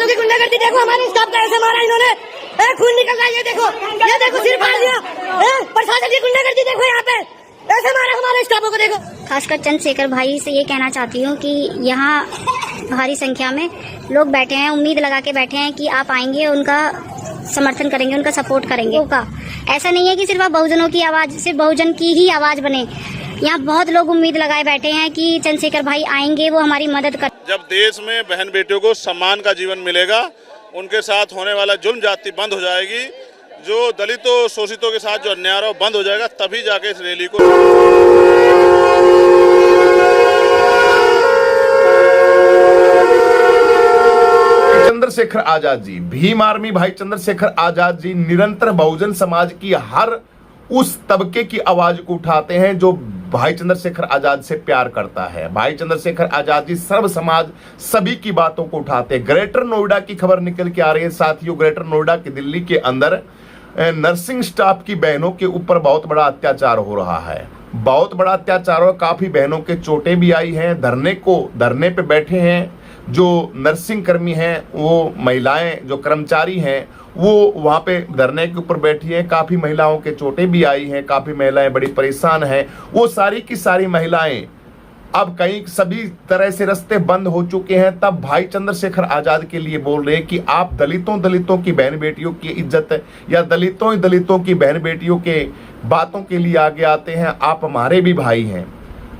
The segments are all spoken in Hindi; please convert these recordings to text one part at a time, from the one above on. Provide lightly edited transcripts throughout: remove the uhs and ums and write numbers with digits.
वालों की गुंडागर्दी देखो, हमारे स्टाफ का ऐसे मारा इन्होंने, खून निकल रहा है, ये देखो सिर फाड़ दिया, प्रशासन की गुंडागर्दी देखो, यहाँ पे ऐसे मारा हमारे स्टाफों को देखो। खासकर चंद्रशेखर भाई से ये कहना चाहती हूँ कि यहाँ भारी संख्या में लोग बैठे हैं, उम्मीद लगा के बैठे हैं कि आप आएंगे, उनका समर्थन करेंगे, उनका सपोर्ट करेंगे। का ऐसा नहीं है कि सिर्फ आप बहुजनों की आवाज, सिर्फ बहुजन की ही आवाज बने। यहाँ बहुत लोग उम्मीद लगाए बैठे हैं कि चंद्रशेखर भाई आएंगे, वो हमारी मदद कर। जब देश में बहन बेटियों को सम्मान का जीवन मिलेगा, उनके साथ होने वाला जुल्म जाति बंद हो जाएगी, जो दलितों शोषितों के साथ जो अन्याय बंद हो जाएगा, तभी जाके इस रैली को चंद्रशेखर आजाद जी, भीम आर्मी भाई चंद्रशेखर आजाद जी निरंतर बहुजन समाज की हर उस तबके की आवाज को उठाते हैं जो भाई चंद्रशेखर आजाद से प्यार करता है। भाई चंद्रशेखर आजाद जी सर्व समाज सभी की बातों को उठाते हैं। ग्रेटर नोएडा की खबर निकल के आ रही है साथियों, ग्रेटर नोएडा की दिल्ली के अंदर नर्सिंग स्टाफ की बहनों के ऊपर बहुत बड़ा अत्याचार हो रहा है, बहुत बड़ा अत्याचार हो। काफी बहनों के चोटें भी आई हैं, धरने पे बैठे हैं। जो नर्सिंग कर्मी हैं, वो महिलाएं जो कर्मचारी हैं, वो वहां पे धरने के ऊपर बैठी हैं। काफी महिलाओं के चोटें भी आई हैं, काफी महिलाएं बड़ी परेशान हैं। वो सारी की सारी महिलाएं अब कहीं सभी तरह से रास्ते बंद हो चुके हैं। तब भाई चंद्रशेखर आजाद के लिए बोल रहे हैं कि आप दलितों की बहन बेटियों की इज्जत या दलितों की बहन बेटियों के बातों के लिए आगे आते हैं। आप हमारे भी भाई हैं,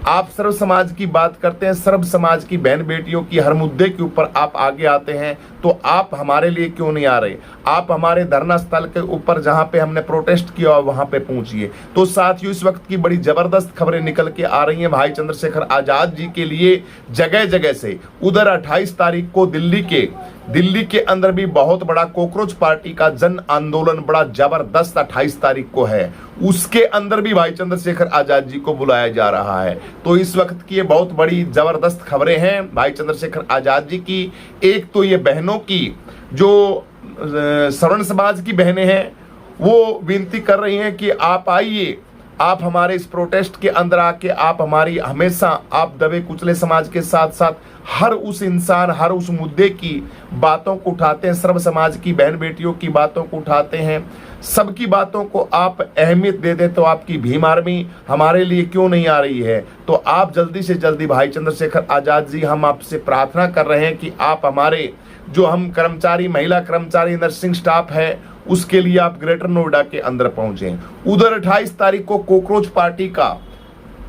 आप सर्व समाज की बात करते हैं, सर्व समाज की बहन बेटियों की हर मुद्दे के ऊपर आप आगे आते हैं, तो आप हमारे लिए क्यों नहीं आ रहे? आप हमारे धरना स्थल के ऊपर जहां पे हमने प्रोटेस्ट किया वहां पे पहुंचिए। तो साथियों, इस वक्त की बड़ी जबरदस्त खबरें निकल के आ रही हैं भाई चंद्रशेखर आजाद जी के लिए जगह जगह से। उधर 28 तारीख को दिल्ली के अंदर भी बहुत बड़ा कॉकरोच पार्टी का जन आंदोलन बड़ा जबरदस्त 28 तारीख को है, उसके अंदर भी भाई चंद्रशेखर आजाद जी को बुलाया जा रहा है। तो इस वक्त की ये बहुत बड़ी जबरदस्त खबरें हैं भाई चंद्रशेखर आजाद जी की। एक तो ये बहनों की, जो सवर्ण समाज की बहनें हैं, वो विनती कर रही हैं कि आप आइए, आप हमारे इस प्रोटेस्ट के अंदर आके आप हमारी हमेशा, आप दबे कुचले समाज के साथ साथ हर उस इंसान, हर उस मुद्दे की बातों को उठाते हैं, सर्व समाज की बहन बेटियों की बातों को उठाते हैं, सबकी बातों को आप अहमियत दे दे। तो आपकी भीम आर्मी हमारे लिए क्यों नहीं आ रही है? तो आप जल्दी से जल्दी भाई चंद्रशेखर आजाद जी, हम आपसे प्रार्थना कर रहे हैं कि आप हमारे जो हम कर्मचारी, महिला कर्मचारी, नर्सिंग स्टाफ है, उसके लिए आप ग्रेटर नोएडा के अंदर पहुंचे। उधर 28 तारीख को कॉकरोच पार्टी का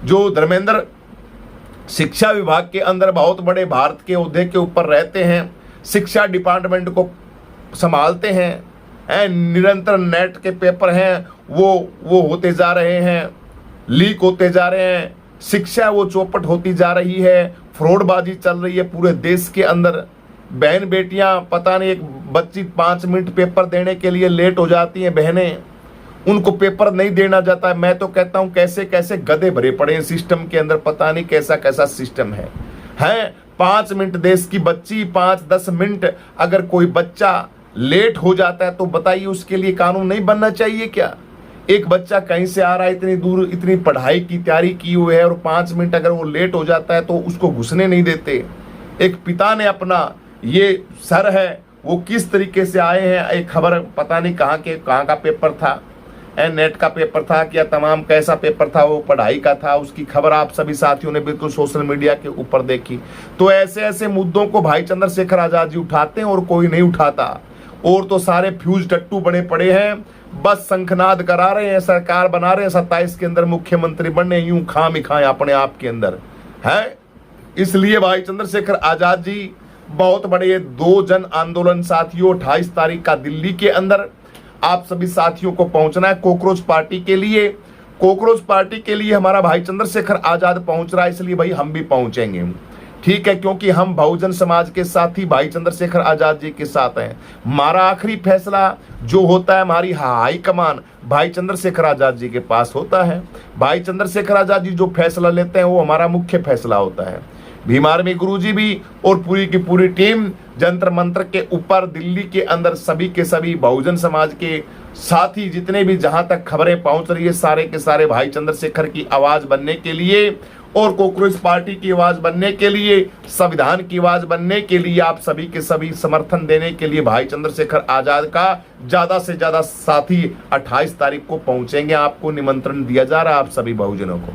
जो धर्मेंद्र शिक्षा विभाग के अंदर बहुत बड़े भारत के ओहदे के ऊपर रहते हैं, शिक्षा डिपार्टमेंट को संभालते हैं, निरंतर नेट के पेपर हैं वो होते जा रहे हैं, लीक होते जा रहे हैं, शिक्षा वो चौपट होती जा रही है, फ्रॉडबाजी चल रही है पूरे देश के अंदर। बहन बेटियां, पता नहीं, एक बच्ची 5 मिनट पेपर देने के लिए लेट हो जाती हैं बहनें, उनको पेपर नहीं देना जाता है। मैं तो कहता हूं कैसे कैसे गधे भरे पड़े हैं सिस्टम के अंदर, पता नहीं कैसा कैसा सिस्टम है। 5 मिनट देश की बच्ची, 5-10 मिनट अगर कोई बच्चा लेट हो जाता है तो बताइए उसके लिए कानून नहीं बनना चाहिए क्या? एक बच्चा कहीं से आ रहा है, इतनी दूर, इतनी पढ़ाई की तैयारी की हुई है, और 5 मिनट अगर वो लेट हो जाता है तो उसको घुसने नहीं देते। एक पिता ने अपना, ये सर है, वो किस तरीके से आए हैं, एक खबर पता नहीं कहाँ का पेपर था, नेट का पेपर था क्या, तमाम कैसा पेपर था, वो पढ़ाई का था, उसकी खबर आप सभी साथियों ने बिल्कुल सोशल मीडिया के ऊपर देखी। तो ऐसे ऐसे मुद्दों को भाई चंद्रशेखर आजाद जी उठाते हैं और कोई नहीं उठाता, और तो सारे फ्यूज टट्टू बने पड़े हैं, बस शंखनाद करा रहे हैं, सरकार बना रहे हैं, 27 के अंदर मुख्यमंत्री बनने, यूं खामिखाएं अपने आप के अंदर है। इसलिए भाई चंद्रशेखर आजाद जी बहुत बड़े 2 जन आंदोलन साथियों 28 तारीख का दिल्ली के अंदर आप सभी साथियों को पहुंचना है। कॉकरोच पार्टी के लिए हमारा भाई चंद्रशेखर आजाद पहुंच रहा है, इसलिए भाई हम भी पहुंचेंगे, ठीक है, क्योंकि हम बहुजन समाज के साथ ही भाई चंद्रशेखर आजाद जी के साथ हैं। हमारा आखिरी फैसला जो होता है, हमारी हाई कमान भाई चंद्रशेखर आजाद जी के पास होता है। भाई चंद्रशेखर आजाद जी जो फैसला लेते हैं वो हमारा मुख्य फैसला होता है। भीम आर्मी गुरुजी भी और पूरी की पूरी टीम जंतर मंत्र के ऊपर दिल्ली के अंदर सभी के सभी बहुजन समाज के साथी जितने भी जहां तक खबरें पहुंच रही है, सारे के सारे भाई चंद्रशेखर की आवाज बनने के लिए और कॉकरोच पार्टी की आवाज बनने के लिए, संविधान की आवाज बनने के लिए, आप सभी के सभी समर्थन देने के लिए भाई चंद्रशेखर आजाद का ज्यादा से ज्यादा साथी 28 तारीख को पहुंचेंगे। आपको निमंत्रण दिया जा रहा है, आप सभी बहुजनों को।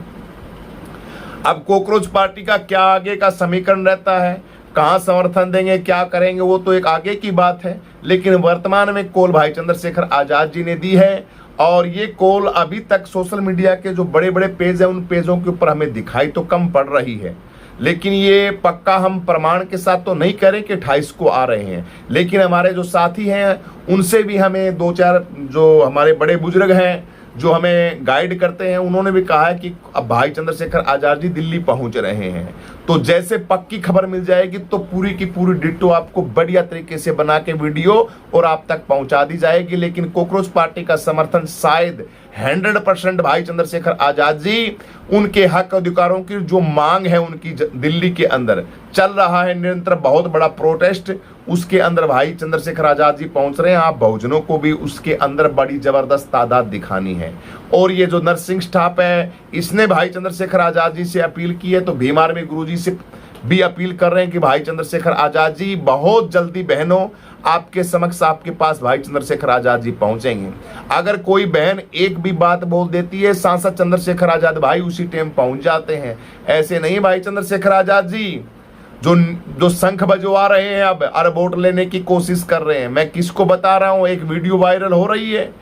अब कॉकरोच पार्टी का क्या आगे का समीकरण रहता है, कहां समर्थन देंगे, क्या करेंगे, वो तो एक आगे की बात है। लेकिन वर्तमान में कॉल भाई चंद्रशेखर आजाद जी ने दी है और ये कॉल अभी तक सोशल मीडिया के जो बड़े बड़े पेज हैं उन पेजों के ऊपर हमें दिखाई तो कम पड़ रही है। लेकिन ये पक्का हम प्रमाण के साथ तो नहीं करें कि 28 को आ रहे हैं, लेकिन हमारे जो साथी हैं उनसे भी हमें 2-4 जो हमारे बड़े बुजुर्ग हैं जो हमें गाइड करते हैं, उन्होंने भी कहा है कि अब भाई चंद्रशेखर आजाद जी दिल्ली पहुंच रहे हैं। तो जैसे पक्की खबर मिल जाएगी तो पूरी की पूरी डिट्टो आपको बढ़िया तरीके से बना के वीडियो और आप तक पहुंचा दी जाएगी। लेकिन कॉकरोच पार्टी का समर्थन शायद 100% भाई चंद्रशेखर आजाद जी, उनके हक अधिकारों की जो मांग है उनकी दिल्ली के अंदर चल रहा है निरंतर बहुत बड़ा प्रोटेस्ट, उसके अंदर भाई चंद्रशेखर आजाद जी पहुंच रहे हैं। आप बहुजनों को भी उसके अंदर बड़ी जबरदस्त तादाद दिखानी है। और ये जो नर्सिंग स्टाफ है इसने भाई चंद्रशेखर आजाद जी से अपील की है, तो भीम आर्मी गुरुजी से भी अपील कर रहे हैं कि भाई चंद्रशेखर आजाद जी बहुत जल्दी बहनों आपके समक्ष, आपके पास भाई चंद्रशेखर आजाद जी पहुंचेंगे। अगर कोई बहन एक भी बात बोल देती है, सांसद चंद्रशेखर आजाद भाई उसी टाइम पहुंच जाते हैं। ऐसे नहीं भाई चंद्रशेखर आजाद जी जो शंख बजवा रहे हैं अब और वोट लेने की कोशिश कर रहे हैं। मैं किसको बता रहा हूं, एक वीडियो वायरल हो रही है,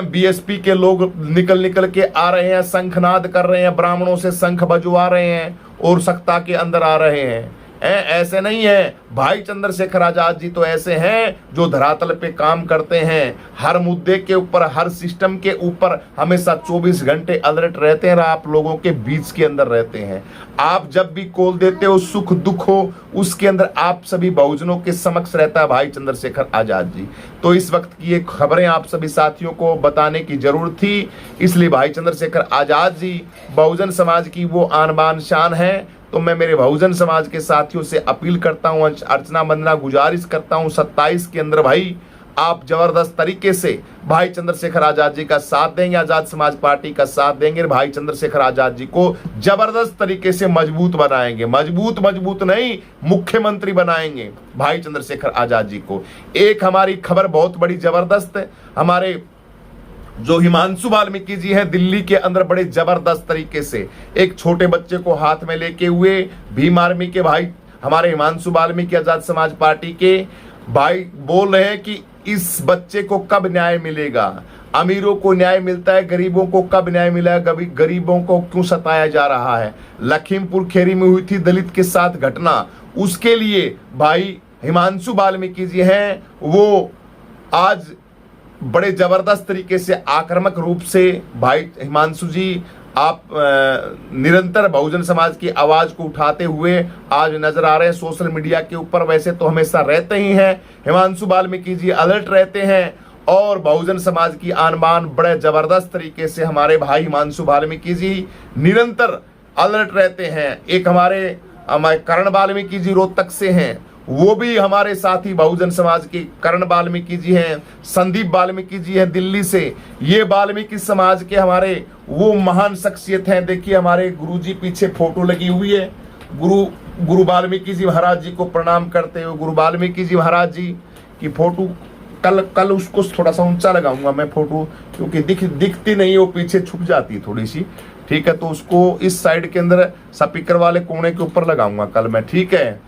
बीएसपी के लोग निकल के आ रहे हैं, शंखनाद कर रहे हैं, ब्राह्मणों से शंख बजवा रहे हैं और सत्ता के अंदर आ रहे हैं। ऐसे नहीं है, भाई चंद्रशेखर आजाद जी तो ऐसे हैं जो धरातल पे काम करते हैं, हर मुद्दे के ऊपर, हर सिस्टम के ऊपर हमेशा 24 घंटे अलर्ट रहते हैं, आप लोगों के बीच के अंदर रहते हैं। आप जब भी कॉल देते हो, सुख दुख हो, उसके अंदर आप सभी बहुजनों के समक्ष रहता है भाई चंद्रशेखर आजाद जी। तो इस वक्त की ये खबरें आप सभी साथियों को बताने की जरूरत थी, इसलिए भाई चंद्रशेखर आजाद जी बहुजन समाज की वो आन बान शान है। तो मैं मेरे बहुजन समाज के साथियों से अपील करता हूं, अर्चना वंदना गुजारिश करता हूं, 27 के अंदर भाई आप जबरदस्त तरीके से भाई चंद्रशेखर आजाद जी का साथ देंगे, आजाद समाज पार्टी का साथ देंगे, भाई चंद्रशेखर आजाद जी को जबरदस्त तरीके से मजबूत बनाएंगे। मजबूत नहीं, मुख्यमंत्री बनाएंगे भाई चंद्रशेखर आजाद जी को। एक हमारी खबर बहुत बड़ी जबरदस्त है, हमारे जो हिमांशु वाल्मीकि जी हैं दिल्ली के अंदर बड़े जबरदस्त तरीके से एक छोटे बच्चे को हाथ में लेके हुए भीम आर्मी के भाई हमारे हिमांशु वाल्मीकि आजाद समाज पार्टी के भाई बोल रहे हैं कि इस बच्चे को कब न्याय मिलेगा, अमीरों को न्याय मिलता है, गरीबों को कब न्याय मिलेगा, गरीबों को क्यों सताया जा रहा है। लखीमपुर खीरी में हुई थी दलित के साथ घटना, उसके लिए भाई हिमांशु वाल्मीकि जी हैं वो आज बड़े जबरदस्त तरीके से आक्रामक रूप से भाई हिमांशु जी आप निरंतर बहुजन समाज की आवाज को उठाते हुए आज नजर आ रहे हैं सोशल मीडिया के ऊपर। वैसे तो हमेशा रहते ही हैं, हिमांशु वाल्मीकि जी अलर्ट रहते हैं और बहुजन समाज की आन बान बड़े जबरदस्त तरीके से हमारे भाई हिमांशु वाल्मीकि जी निरंतर अलर्ट रहते हैं। एक हमारे करण वाल्मीकि जी रोहतक से हैं, वो भी हमारे साथी बहुजन समाज के करण वाल्मीकि जी हैं, संदीप वाल्मीकि जी हैं दिल्ली से। ये वाल्मीकि समाज के हमारे वो महान शख्सियत हैं। देखिए हमारे गुरु जी पीछे फोटो लगी हुई है, गुरु वाल्मीकि जी महाराज जी को प्रणाम करते हुए गुरु वाल्मीकि जी महाराज जी की फोटो कल उसको थोड़ा सा ऊंचा लगाऊंगा मैं फोटो, क्योंकि दिखती नहीं, वो पीछे छुप जाती है थोड़ी सी। ठीक है, तो उसको इस साइड के अंदर स्पीकर वाले कोने के ऊपर लगाऊंगा कल मैं। ठीक है,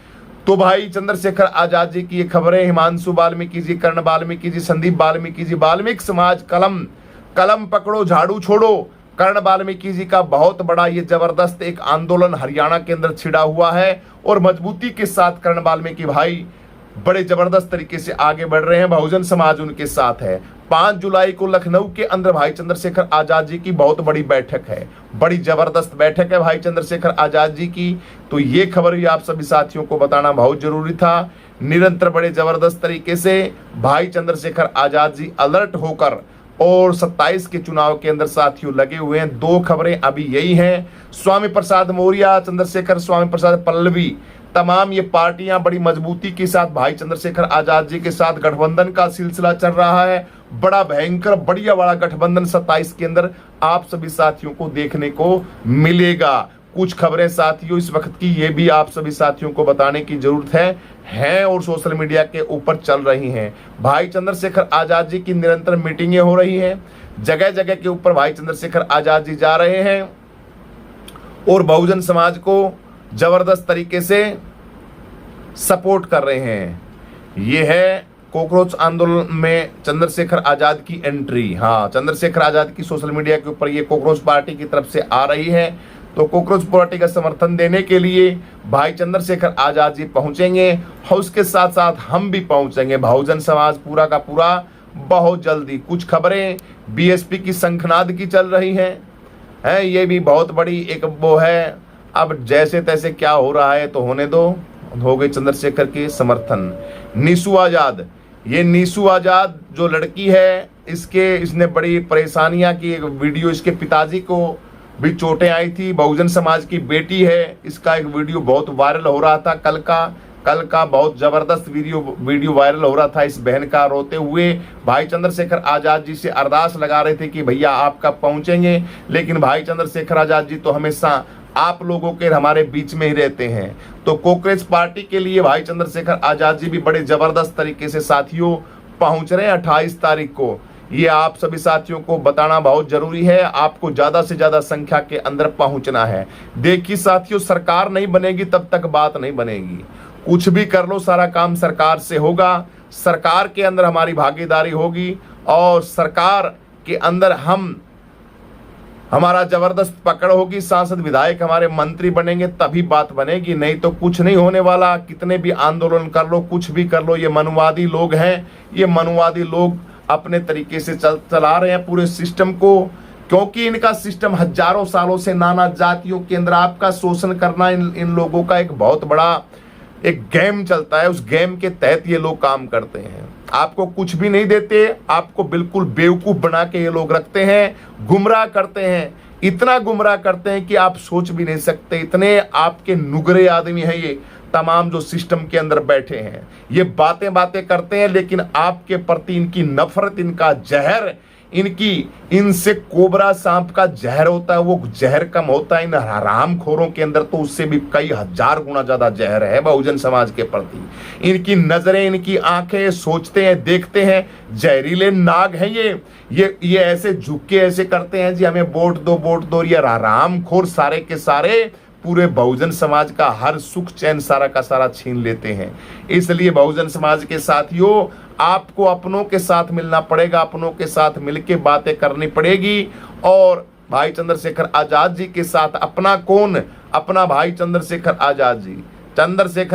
तो भाई चंद्रशेखर आजाद जी की ये खबरें, हिमांशु वाल्मीकि जी, कर्ण वाल्मीकि जी, संदीप वाल्मीकि जी, वाल्मीकि समाज कलम पकड़ो झाड़ू छोड़ो। कर्ण वाल्मीकि जी का बहुत बड़ा ये जबरदस्त एक आंदोलन हरियाणा के अंदर छिड़ा हुआ है और मजबूती के साथ कर्ण वाल्मीकि भाई बड़े जबरदस्त तरीके से आगे बढ़ रहे हैं, बहुजन समाज उनके साथ है। 5 जुलाई को लखनऊ के अंदर भाई चंद्रशेखर आजाद जी की बहुत बड़ी बैठक है, बड़ी जबरदस्त बैठक है भाई चंद्रशेखर आजाद जी की। तो ये खबर भी आप सभी साथियों को बताना बहुत जरूरी था। निरंतर बड़े जबरदस्त तरीके से भाई चंद्रशेखर आजाद जी अलर्ट होकर और 27 के चुनाव के अंदर साथियों लगे हुए हैं। 2 खबरें अभी यही हैं, स्वामी प्रसाद मौर्य, चंद्रशेखर स्वामी प्रसाद पल्लवी, तमाम ये पार्टियां बड़ी मजबूती के साथ भाई चंद्रशेखर आजाद जी के साथ गठबंधन का सिलसिला चल रहा है। बड़ा भयंकर बढ़िया बड़ा गठबंधन 27 के अंदर आप सभी साथियों को देखने को मिलेगा। कुछ खबरें साथियों इस वक्त की ये भी आप सभी साथियों को बताने की जरूरत है और सोशल मीडिया के ऊपर चल रही हैं। भाई चंद्रशेखर आजाद जी की निरंतर मीटिंगें हो रही हैं, जगह जगह के ऊपर भाई चंद्रशेखर आजाद जी जा रहे हैं और बहुजन समाज को जबरदस्त तरीके से सपोर्ट कर रहे हैं। ये है कॉकरोच आंदोलन में चंद्रशेखर आजाद की एंट्री। हाँ, चंद्रशेखर आजाद की सोशल मीडिया के ऊपर ये कॉकरोच पार्टी की तरफ से आ रही है, तो कॉकरोच पार्टी का समर्थन देने के लिए भाई चंद्रशेखर आजाद जी पहुंचेंगे और उसके साथ साथ हम भी पहुंचेंगे। बहुजन समाज पूरा का पूरा बहुत जल्दी। कुछ खबरें बीएसपी की शंखनाद की चल रही हैं, ये भी बहुत बड़ी एक वो है। अब जैसे तैसे क्या हो रहा है तो होने दो, हो गई चंद्रशेखर के समर्थन। निशु आजाद, ये निशु आजाद जो लड़की है इसने बड़ी परेशानियां की। एक वीडियो इसके पिताजी को भी चोटें आई थी, बहुजन समाज की बेटी है, इसका एक वीडियो बहुत वायरल हो रहा था। कल का बहुत जबरदस्त वीडियो वायरल हो रहा था इस बहन का, रोते हुए भाई चंद्रशेखर आजाद जी से अरदास लगा रहे थे कि भैया आप कब पहुंचेंगे, लेकिन भाई चंद्रशेखर आजाद जी तो हमेशा आप लोगों के हमारे बीच में ही रहते हैं। तो कॉकरोच पार्टी के लिए भाई चंद्रशेखर आजाद जी भी बड़े जबरदस्त तरीके से साथियों पहुंच रहे हैं 28 तारीख को। ये आप सभी साथियों को बताना बहुत जरूरी है, आपको ज्यादा से ज्यादा संख्या के अंदर पहुंचना है। देखिए साथियों, सरकार नहीं बनेगी तब तक बात नहीं बनेगी। कुछ भी कर लो, सारा काम सरकार से होगा, सरकार के अंदर हमारी भागीदारी होगी और सरकार के अंदर हमारा जबरदस्त पकड़ होगी, सांसद विधायक हमारे मंत्री बनेंगे तभी बात बनेगी, नहीं तो कुछ नहीं होने वाला। कितने भी आंदोलन कर लो, कुछ भी कर लो, ये मनुवादी लोग हैं, ये मनुवादी लोग अपने तरीके से चला रहे हैं पूरे सिस्टम को, क्योंकि इनका सिस्टम हजारों सालों से नाना जातियों के अंदर आपका शोषण करना इन लोगों का एक बहुत बड़ा एक गेम चलता है। उस गेम के तहत ये लोग काम करते हैं, आपको कुछ भी नहीं देते, आपको बिल्कुल बेवकूफ बना के ये लोग रखते हैं, गुमराह करते हैं, इतना गुमराह करते हैं कि आप सोच भी नहीं सकते। इतने आपके नुगरे आदमी हैं ये तमाम जो सिस्टम के अंदर बैठे हैं, ये बातें करते हैं, लेकिन आपके प्रति इनकी नफरत, इनका जहर, इनसे कोबरा सांप का जहर होता है, वो जहर कम होता है इन हरामखोरों के अंदर तो उससे भी कई हजार गुना ज्यादा जहर है बहुजन समाज के प्रति। इनकी नजरें, इनकी आंखें सोचते हैं, देखते हैं, जहरीले नाग हैं ये ऐसे झुक के ऐसे करते हैं जी हमें वोट दो। ये हरामखोर सारे के सारे पूरे बहुजन समाज का हर सुख चैन सारा का सारा छीन लेते हैं। इसलिए बहुजन समाज के साथियों, आपको अपनों के साथ मिलना पड़ेगा, अपनों के साथ मिलके बातें करनी पड़ेगी और भाई चंद्रशेखर आजाद जी के साथ अपना भाई चंद्रशेखर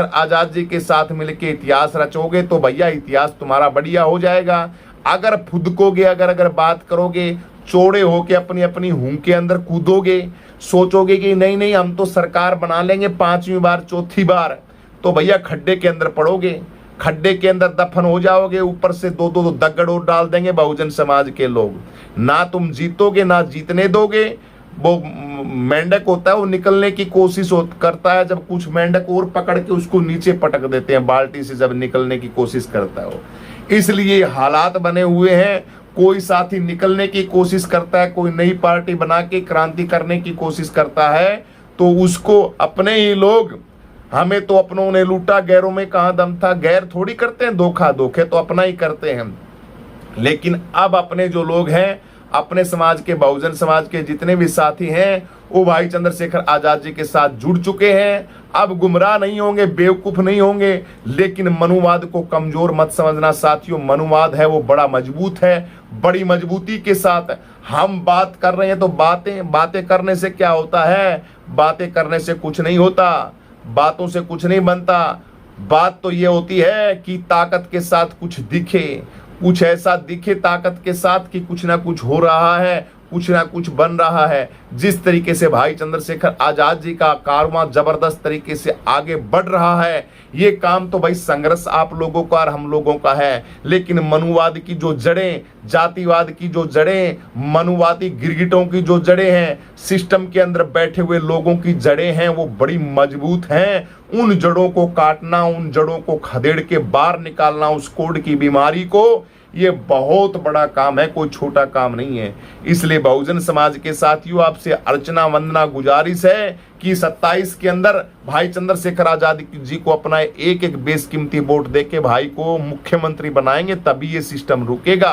आजाद जी के साथ मिलके इतिहास रचोगे तो भैया इतिहास तुम्हारा बढ़िया हो जाएगा। अगर फुदकोगे, अगर बात करोगे, चौड़े होके अपनी हूं के अंदर कूदोगे, सोचोगे कि नहीं हम तो सरकार बना लेंगे 5वीं बार 4थी बार, तो भैया खड्डे के अंदर पड़ोगे, खड्डे के अंदर दफन हो जाओगे। ऊपर से दो दगड़ और डाल देंगे बहुजन समाज के लोग, ना तुम जीतोगे ना जीतने दोगे। वो मेंढक होता है, वो निकलने की कोशिश करता है, जब कुछ मेंढक और पकड़ के उसको नीचे पटक देते हैं बाल्टी से, जब निकलने की कोशिश करता है वो। इसलिए हालात बने हुए हैं, कोई साथी निकलने की कोशिश करता है, कोई नई पार्टी बना के क्रांति करने की कोशिश करता है, तो उसको अपने ही लोग, हमें तो अपनों ने लूटा, गैरों में कहां दम था। गैर थोड़ी करते हैं धोखे तो अपना ही करते हैं। लेकिन अब अपने जो लोग हैं, अपने समाज के, बहुजन समाज के जितने भी साथी हैं, वो भाई चंद्रशेखर आजाद जी के साथ जुड़ चुके हैं। अब गुमराह नहीं होंगे, बेवकूफ नहीं होंगे, लेकिन मनुवाद को कमजोर मत समझना साथियों। मनुवाद है वो बड़ा मजबूत है, बड़ी मजबूती के साथ हम बात कर रहे हैं। तो बातें करने से क्या होता है? बातें करने से कुछ नहीं होता, बातों से कुछ नहीं बनता। बात तो ये होती है कि ताकत के साथ कुछ दिखे, कुछ ऐसा दिखे ताकत के साथ कि कुछ ना कुछ हो रहा है, कुछ ना कुछ बन रहा है। जिस तरीके से भाई चंद्रशेखर आजाद जी का कारवां जबरदस्त तरीके से आगे बढ़ रहा है, ये काम तो भाई संघर्ष आप लोगों का और हम लोगों का है। लेकिन मनुवाद की जो जड़ें, जातिवाद की जो जड़ें, मनुवादी गिरगिटों की जो जड़ें हैं, सिस्टम के अंदर बैठे हुए लोगों की जड़ें हैं, वो बड़ी मजबूत हैं। उन जड़ों को काटना, उन जड़ों को खदेड़ के बाहर निकालना, उस कोढ़ की बीमारी को ये बहुत बड़ा काम है, कोई छोटा काम नहीं है। इसलिए बहुजन समाज के साथियों आपसे अर्चना वंदना गुजारिश है कि 27 के अंदर भाई चंद्रशेखर आजाद जी को अपना एक एक बेशकीमती वोट देके भाई को मुख्यमंत्री बनाएंगे, तभी ये सिस्टम रुकेगा,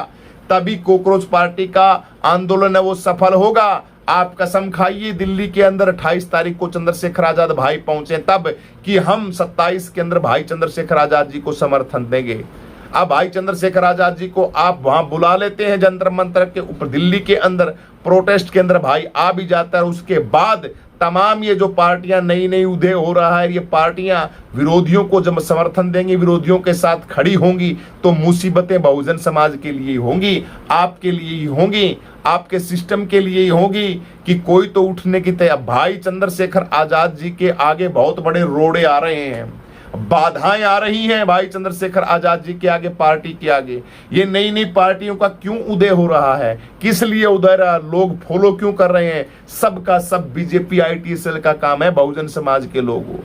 तभी कॉकरोच पार्टी का आंदोलन है वो सफल होगा। आप कसम खाइए दिल्ली के अंदर 28 तारीख को चंद्रशेखर आजाद भाई पहुंचे तब कि हम 27 के अंदर भाई चंद्रशेखर आजाद जी को समर्थन देंगे। अब भाई चंद्रशेखर आजाद जी को आप वहां बुला लेते हैं जंतर मंतर के ऊपर, दिल्ली के अंदर प्रोटेस्ट के अंदर भाई आ भी जाता है। उसके बाद तमाम ये जो पार्टियां नई नई उदय हो रहा है, ये पार्टियां विरोधियों को जब समर्थन देंगी, विरोधियों के साथ खड़ी होंगी, तो मुसीबतें बहुजन समाज के लिए ही होंगी, आपके लिए ही होंगी, आपके सिस्टम के लिए ही होगी कि कोई तो उठने की तैयार। भाई चंद्रशेखर आजाद जी के आगे बहुत बड़े रोड़े आ रहे हैं, बाधाएं आ रही हैं भाई चंद्रशेखर आजाद जी के आगे, पार्टी के आगे। ये नई नई पार्टियों का क्यों उदय हो रहा है, किस लिए उदय रहा, लोग फॉलो क्यों कर रहे हैं, सबका सब बीजेपी आईटीएसएल का काम है, बहुजन समाज के लोगों।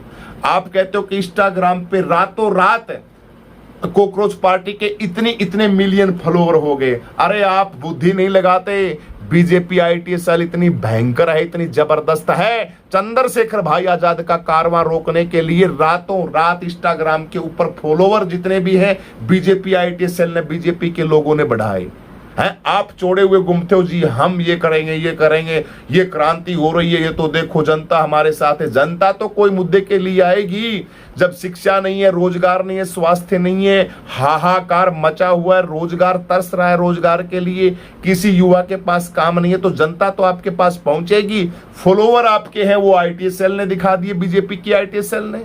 आप कहते हो कि इंस्टाग्राम पे रातों रात कॉकरोच पार्टी के इतने मिलियन फॉलोअर हो गए। अरे आप बुद्धि नहीं लगाते, बीजेपी आईटीएसएल इतनी भयंकर है, इतनी जबरदस्त है, चंद्रशेखर भाई आजाद का कारवां रोकने के लिए रातों रात इंस्टाग्राम के ऊपर फॉलोवर जितने भी हैं बीजेपी आईटीएसएल ने, बीजेपी के लोगों ने बढ़ाए हैं। आप चौड़े हुए घूमते हो जी, हम ये करेंगे, ये क्रांति हो रही है, ये तो देखो जनता हमारे साथ है। जनता तो कोई मुद्दे के लिए आएगी जब शिक्षा नहीं है, रोजगार नहीं है, स्वास्थ्य नहीं है, हाहाकार मचा हुआ है, रोजगार तरस रहा है रोजगार के लिए, किसी युवा के पास काम नहीं है, तो जनता तो आपके पास पहुंचेगी। फॉलोवर आपके हैं वो आईटीएसएल ने दिखा दिए, बीजेपी की आईटीएसएल ने,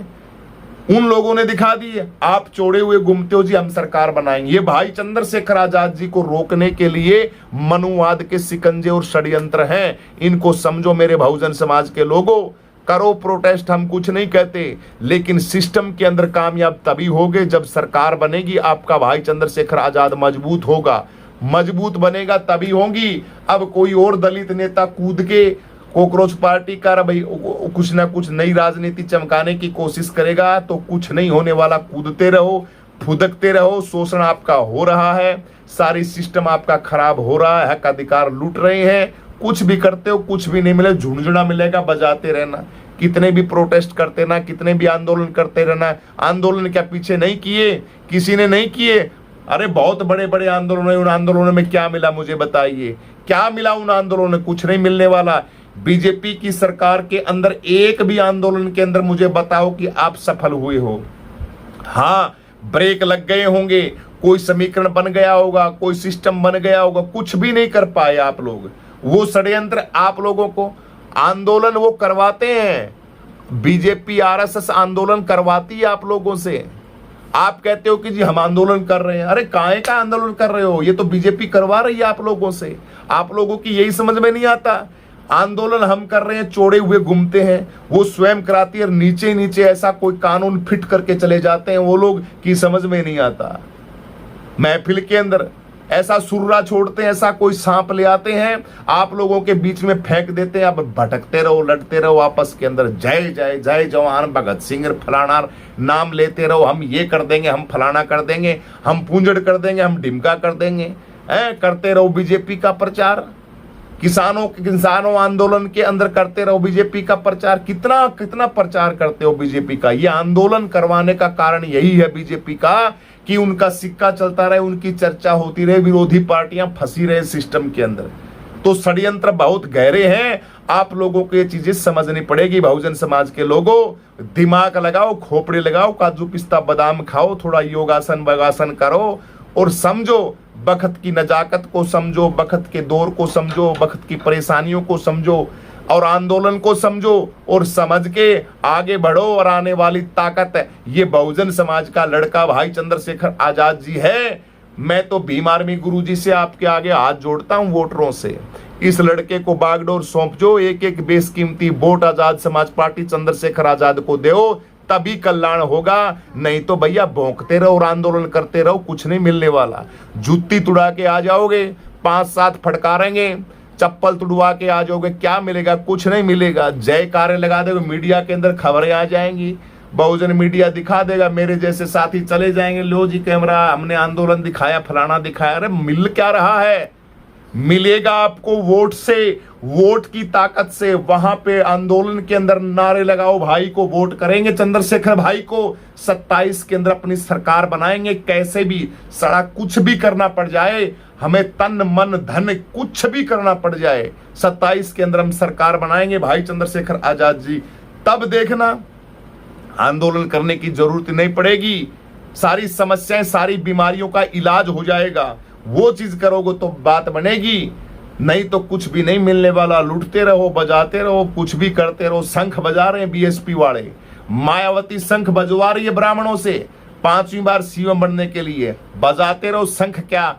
उन लोगों ने दिखा दिए। आप चौड़े हुए घूमते हो जी हम सरकार बनाएंगे। ये भाई चंद्रशेखर आजाद जी को रोकने के लिए मनुवाद के शिकंजे और षड्यंत्र हैं, इनको समझो मेरे बहुजन समाज के लोगों। करो प्रोटेस्ट, हम कुछ नहीं कहते, लेकिन सिस्टम के अंदर कामयाब तभी होगे जब सरकार बनेगी, आपका भाई चंद्रशेखर आजाद मजबूत होगा, मजबूत बनेगा तभी होगी। अब कोई और दलित नेता कूद के कॉकरोच पार्टी का भाई कुछ ना कुछ नई राजनीति चमकाने की कोशिश करेगा तो कुछ नहीं होने वाला। कूदते रहो, फुदकते रहो, शोषण आपका हो रहा है, सारी सिस्टम आपका खराब हो रहा है, हक अधिकार लूट रहे हैं, कुछ भी करते हो कुछ भी नहीं मिले, झुंझुना मिलेगा, बजाते रहना। कितने भी प्रोटेस्ट करते ना, कितने भी आंदोलन करते रहना। आंदोलन क्या पीछे नहीं किए, किसी ने नहीं किए? अरे बहुत बड़े बड़े आंदोलन है, उन आंदोलनों में क्या मिला मुझे बताइए, क्या मिला उन आंदोलनों में? कुछ नहीं मिलने वाला। बीजेपी की सरकार के अंदर एक भी आंदोलन के अंदर मुझे बताओ कि आप सफल हुए हो। हाँ, ब्रेक लग गए होंगे, कोई समीकरण बन गया होगा, कोई सिस्टम बन गया होगा, कुछ भी नहीं कर पाए आप लोग। वो षड्यंत्र आप लोगों को, आंदोलन वो करवाते हैं, बीजेपी आरएसएस आंदोलन करवाती है आप लोगों से। आप कहते हो कि जी हम आंदोलन कर रहे हैं, अरे काहे का आंदोलन कर रहे हो, ये तो बीजेपी करवा रही है आप लोगों से। आप लोगों की यही समझ में नहीं आता, आंदोलन हम कर रहे हैं, चौड़े हुए घूमते हैं, वो स्वयं कराती है, नीचे नीचे ऐसा कोई कानून फिट करके चले जाते हैं वो लोग कि समझ में नहीं आता। महफिल के अंदर ऐसा सुर्रा छोड़ते हैं, ऐसा कोई सांप ले आते हैं, आप लोगों के बीच में फेंक देते हैं। अब भटकते रहो, लड़ते रहो आपस के अंदर, जय जय जय जवान भगत सिंह फलाना नाम लेते रहो, हम ये कर देंगे, हम फलाना कर देंगे, हम पूंजड़ कर देंगे, हम ढिमका कर देंगे, करते रहो बीजेपी का प्रचार। किसानों आंदोलन के अंदर करते रहो बीजेपी का प्रचार। कितना कितना प्रचार करते हो बीजेपी का। ये आंदोलन करवाने का कारण यही है बीजेपी का कि उनका सिक्का चलता रहे, उनकी चर्चा होती रहे, विरोधी पार्टियां फंसी रहे सिस्टम के अंदर। तो षड्यंत्र बहुत गहरे हैं, आप लोगों को ये चीजें समझनी पड़ेगी। बहुजन समाज के लोगों, दिमाग लगाओ, खोपड़े लगाओ, काजू पिस्ता बादाम खाओ, थोड़ा योगासन वगासन करो और समझो, बखत की नजाकत को समझो, बखत के दौर को समझो, बखत की परेशानियों को समझो और आंदोलन को समझो और समझ के आगे बढ़ो। और आने वाली ताकत ये बहुजन समाज का लड़का भाई चंद्रशेखर आजाद जी है। मैं तो भीम आर्मी गुरुजी से आपके आगे हाथ जोड़ता हूं, वोटरों से। इस लड़के को बागडोर सौंपजो, एक एक बेशकीमती वोट आजाद समाज पार्टी चंद्रशेखर आजाद को दो, तभी कल्याण होगा। नहीं तो भैया भौंकते रहो और आंदोलन करते रहो, कुछ नहीं मिलने वाला। जुत्ती तुड़ा के आ जाओगे, 5-7 फटकारेंगे, चप्पल तुड़वा के आ जाओगे, क्या मिलेगा? कुछ नहीं मिलेगा। जयकारे लगा दोगे, मीडिया के अंदर खबरें आ जाएंगी, बहुजन मीडिया दिखा देगा, मेरे जैसे साथी चले जाएंगे, लो जी कैमरा, हमने आंदोलन दिखाया, फलाना दिखाया। अरे मिल क्या रहा है? मिलेगा आपको वोट से, वोट की ताकत से। वहां पे आंदोलन के अंदर नारे लगाओ, भाई को वोट करेंगे, चंद्रशेखर भाई को 27 के अंदर अपनी सरकार बनाएंगे, कैसे भी सड़ा कुछ भी करना पड़ जाए, हमें तन मन धन कुछ भी करना पड़ जाए, 27 के अंदर हम सरकार बनाएंगे भाई चंद्रशेखर आजाद जी। तब देखना आंदोलन करने की जरूरत नहीं पड़ेगी, सारी समस्याएं, सारी बीमारियों का इलाज हो जाएगा। वो चीज करोगे तो बात बनेगी, नहीं तो कुछ भी नहीं मिलने वाला। लूटते रहो, बजाते रहो, कुछ भी करते रहो। शंख बजा रहे हैं बीएसपी वाले, मायावती शंख बजवा रही है ब्राह्मणों से 5वीं बार सीएम बनने के लिए। बजाते रहो शंख, क्या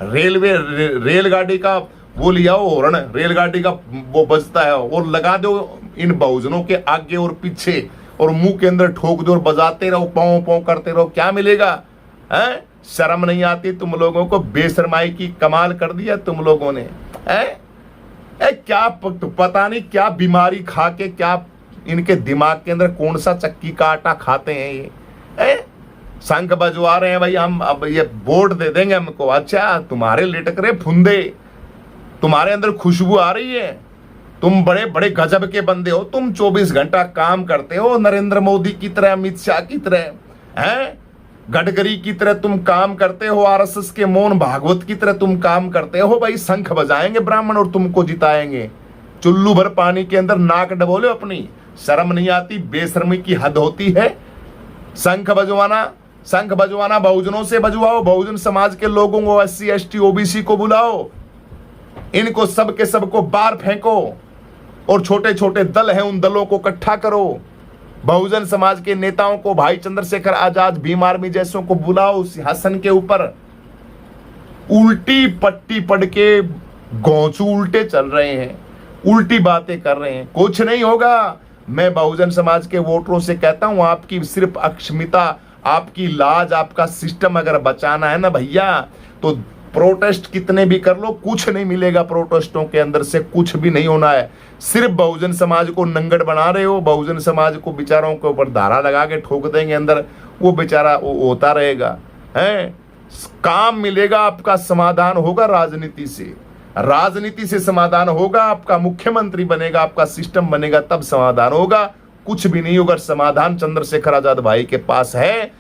रेलगाड़ी का वो लिया हो हॉर्न, रेलगाड़ी का वो बजता है, और लगा दो इन बहुजनों के आगे और पीछे, और मुंह के अंदर ठोक दो और बजाते रहो, पाँव पाँव करते रहो। क्या मिलेगा? हैं? शर्म नहीं आती तुम लोगों को? बेशरमाई की कमाल कर दिया तुम लोगों ने। क्या पता नहीं क्या बीमारी खा के, क्या इनके दिमाग के अंदर कौन सा चक्की का आटा खाते हैं ये। शंख बजवा रहे हैं भाई, हम अब ये वोट दे देंगे हमको। अच्छा, तुम्हारे लटक रहे फुंदे, तुम्हारे अंदर खुशबू आ रही है, तुम बड़े बड़े गजब के बंदे हो। तुम 24 घंटा काम करते हो, नरेंद्र मोदी की तरह, अमित शाह की तरह, हैं, गडकरी की तरह तुम काम करते हो, आरएसएस के मोहन भागवत की तरह तुम काम करते हो। भाई शंख बजाएंगे ब्राह्मण और तुमको जिताएंगे। चुल्लू भर पानी के अंदर नाक डबोले अपनी, शर्म नहीं आती? बेशर्मी की हद होती है। शंख बजवाना बहुजनों से बजवाओ, बहुजन समाज के लोगों को, SC ST OBC को बुलाओ, इनको सब के सबको बाहर फेंको, और छोटे छोटे दल हैं उन दलों को इकट्ठा करो। बहुजन समाज के नेताओं को, भाई चंद्रशेखर आजाद, भीम आर्मी जैसों को बुलाओ सिंहासन के ऊपर। उल्टी पट्टी पढ़ के गौचू उल्टे चल रहे हैं, उल्टी बातें कर रहे हैं, कुछ नहीं होगा। मैं बहुजन समाज के वोटरों से कहता हूं, आपकी सिर्फ अक्षमिता, आपकी लाज, आपका सिस्टम अगर बचाना है ना भैया, तो प्रोटेस्ट कितने भी कर लो, कुछ नहीं मिलेगा। प्रोटेस्टों के अंदर से कुछ भी नहीं होना है। सिर्फ बहुजन समाज को नंगड़ बना रहे हो, बहुजन समाज को बेचारों के ऊपर धारा लगा के ठोक देंगे अंदर, वो बेचारा वो होता रहेगा। हैं, काम मिलेगा, आपका समाधान होगा राजनीति से, राजनीति से समाधान होगा, आपका मुख्यमंत्री बनेगा, आपका सिस्टम बनेगा, तब समाधान होगा। कुछ भी नहीं होगा। समाधान चंद्रशेखर आजाद भाई के पास है।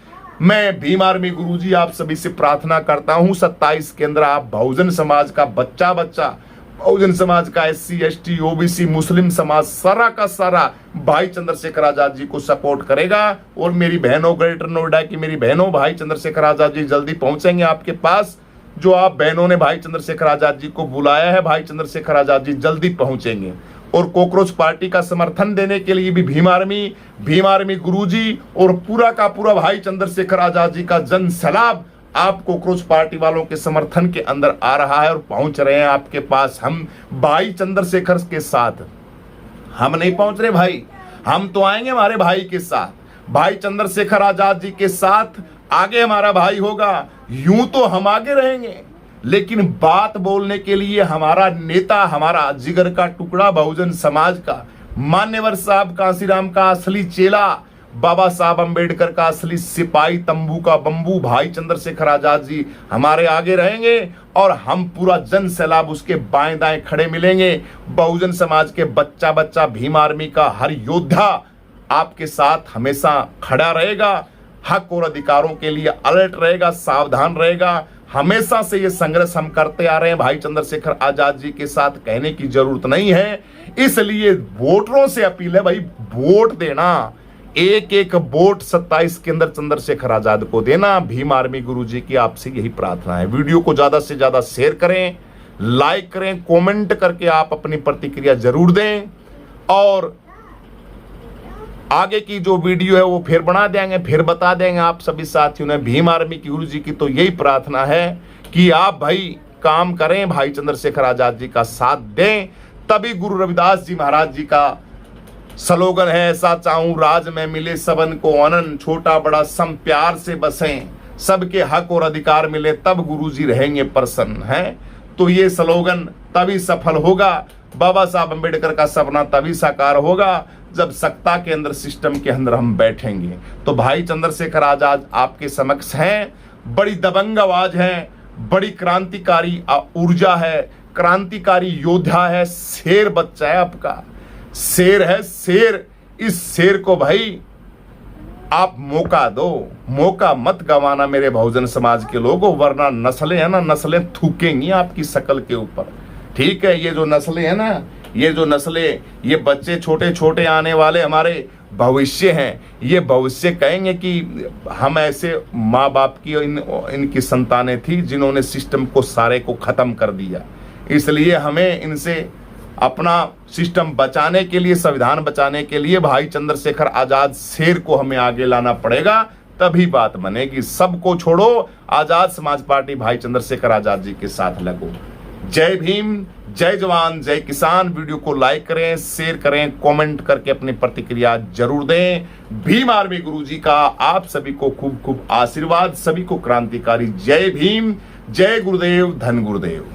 मैं भीम आर्मी गुरुजी आप सभी से प्रार्थना करता हूं, 27 के अंदर आप बहुजन समाज का बच्चा बहुजन समाज का SC ST OBC मुस्लिम समाज सारा का सारा भाई चंद्रशेखर आजाद जी को सपोर्ट करेगा। और मेरी बहनों, ग्रेटर नोएडा की मेरी बहनों, भाई चंद्रशेखर आजाद जी जल्दी पहुंचेंगे आपके पास। जो आप बहनों ने भाई चंद्रशेखर आजाद जी को बुलाया है, भाई चंद्रशेखर आजाद जी जल्दी पहुंचेंगे। और कॉकरोच पार्टी का समर्थन देने के लिए भी भीम आर्मी गुरुजी और पूरा का पूरा भाई चंद्रशेखर आजाद जी का जन सैलाब आप कॉकरोच पार्टी वालों के समर्थन के अंदर आ रहा है और पहुंच रहे हैं आपके पास। हम भाई चंद्रशेखर के साथ हम नहीं पहुंच रहे भाई, हम तो आएंगे हमारे भाई के साथ, भाई चंद्रशेखर आजाद जी के साथ आगे हमारा भाई होगा। यूं तो हम आगे रहेंगे, लेकिन बात बोलने के लिए हमारा नेता, हमारा जिगर का टुकड़ा, बहुजन समाज का मान्यवर साहब कांसीराम का असली चेला, बाबा साहब अंबेडकर का असली सिपाही, तंबू का बंबू, भाई चंद्रशेखर आजाद जी हमारे आगे रहेंगे और हम पूरा जन सैलाब उसके बाएं दाएं खड़े मिलेंगे। बहुजन समाज के बच्चा भीम आर्मी का हर योद्धा आपके साथ हमेशा खड़ा रहेगा, हक और अधिकारों के लिए अलर्ट रहेगा, सावधान रहेगा। हमेशा से ये संघर्ष हम करते आ रहे हैं भाई चंद्रशेखर आजाद जी के साथ, कहने की जरूरत नहीं है। इसलिए वोटरों से अपील है भाई, वोट देना, एक एक वोट 27 के अंदर चंद्रशेखर आजाद को देना। भीम आर्मी गुरुजी की आपसे यही प्रार्थना है। वीडियो को ज्यादा से ज्यादा शेयर करें, लाइक करें, कमेंट करके आप अपनी प्रतिक्रिया जरूर दें, और आगे की जो वीडियो है वो फिर बना देंगे, फिर बता देंगे आप सभी साथियों ने। भीम आर्मी की गुरुजी की तो यही प्रार्थना है कि आप भाई काम करें, भाई चंद्रशेखर आजाद जी का साथ दें, तभी गुरु रविदास जी महाराज जी का स्लोगन है, ऐसा चाहूं राज में मिले सबन को आनंद, छोटा बड़ा सम प्यार से बसें, सबके हक और अधिकार मिले, तब गुरुजी रहेंगे प्रसन्न हैं। तो ये स्लोगन तभी सफल होगा, बाबा साहब अंबेडकर का सपना तभी साकार होगा जब सत्ता के अंदर, सिस्टम के अंदर हम बैठेंगे। तो भाई चंद्रशेखर आजाद आपके समक्ष हैं, बड़ी दबंग आवाज है, बड़ी क्रांतिकारी ऊर्जा है, क्रांतिकारी योद्धा है, शेर बच्चा है आपका, शेर है शेर। इस शेर को भाई आप मौका दो, मौका मत गंवाना मेरे बहुजन समाज के लोगों, वरना नस्लें है ना, नस्लें थूकेंगी आपकी शकल के ऊपर। ठीक है, ये जो नस्लें है ना, ये जो नस्लें, ये बच्चे छोटे छोटे आने वाले हमारे भविष्य हैं, ये भविष्य कहेंगे कि हम ऐसे माँ बाप की इनकी संतानें थी जिन्होंने सिस्टम को सारे को खत्म कर दिया। इसलिए हमें इनसे अपना सिस्टम बचाने के लिए, संविधान बचाने के लिए भाई चंद्रशेखर आजाद शेर को हमें आगे लाना पड़ेगा, तभी बात बनेगी। सबको छोड़ो, आजाद समाज पार्टी भाई चंद्रशेखर आजाद जी के साथ लगो। जय भीम, जय जवान, जय किसान। वीडियो को लाइक करें, शेयर करें, कमेंट करके अपनी प्रतिक्रिया जरूर दें। भीम आर्मी गुरुजी का आप सभी को खूब खूब आशीर्वाद, सभी को क्रांतिकारी जय भीम, जय गुरुदेव, धन गुरुदेव।